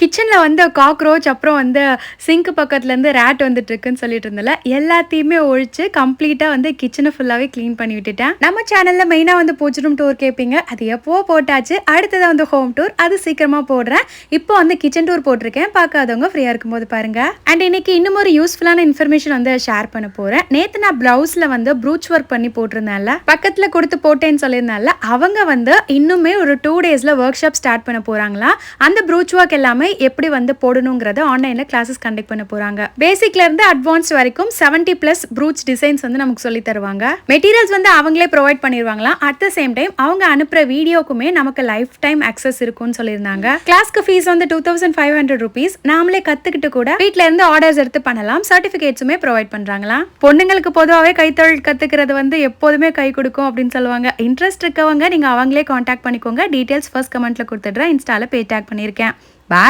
கிச்சன்ல வந்து காக்ரோச் அப்புறம் வந்து சிங்க் பக்கத்துல இருந்து ரேட் வந்துட்டு இருக்குன்னு சொல்லிட்டு இருந்தல எல்லாத்தையுமே ஒழிச்சு கம்ப்ளீட்டா வந்து கிச்சனை ஃபுல்லாவே க்ளீன் பண்ணி விட்டுட்டேன். நம்ம சேனல்ல மெயினா வந்து பூஜை ரூம் டூர் கேட்பீங்க, அது எப்போ போட்டாச்சு. அடுத்தது வந்து ஹோம் டூர், அது சீக்கிரமா போடுறேன். இப்போ வந்து கிச்சன் டூர் போட்டிருக்கேன், பார்க்காதவங்க ஃப்ரீயா இருக்கும்போது பாருங்க. அண்ட் இன்னைக்கு இன்னும் ஒரு யூஸ்ஃபுல்லான இன்ஃபர்மேஷன் வந்து ஷேர் பண்ண போறேன். நேத்து நான் பிளவுஸ்ல வந்து ப்ரூச் ஒர்க் பண்ணி போட்டிருந்தேன்ல, பக்கத்துல கொடுத்து போட்டேன்னு சொல்லியிருந்தால, அவங்க வந்து இன்னுமே ஒரு 2 டேஸ்ல ஒர்க் ஷாப் ஸ்டார்ட் பண்ண போறாங்களா. அந்த ப்ரூச் ஒர்க் எல்லாமே எப்படி வந்து போடணுங்கிறத ஆன்லைன்ல கிளாஸஸ் கண்டக்ட் பண்ண போறாங்க. பேசிக்ல இருந்து அட்வான்ஸ் வரைக்கும் 70+ ப்ரூச் டிசைன்ஸ் வந்து நமக்கு சொல்லி தருவாங்க. மெட்டீரியல்ஸ் வந்து அவங்களே ப்ரொவைட் பண்ணிடுவாங்களா. அட் த சேம் டைம் அவங்க அனுப்புற வீடியோக்குமே நமக்கு லைஃப் டைம் அக்சஸ் இருக்கும்னு சொல்லியிருந்தாங்க. கிளாஸ்க்கு ஃபீஸ் வந்து 2500 rupees. நாமளே கத்துக்கிட்டு கூட வீட்ல இருந்து ஆர்டர்ஸ் எடுத்து பண்ணலாம். சர்டிபிகேட்ஸுமே ப்ரொவைட் பண்றாங்களா. பொண்ணுங்களுக்கு பொதுவாகவே கைத்தொழில் கத்துக்கிறது வந்து எப்போதுமே கை கொடுக்கும் அப்படின்னு சொல்லுவாங்க. இன்ட்ரெஸ்ட் இருக்கவங்க நீங்க அவங்களே கான்டாக்ட் பண்ணிக்கோங்க. டீடைல்ஸ் ஃபர்ஸ்ட் கமெண்ட்ல கொடுத்துடுறேன். இன்ஸ்டால பேஜ் டேக் பண்ணியிருக்கேன்.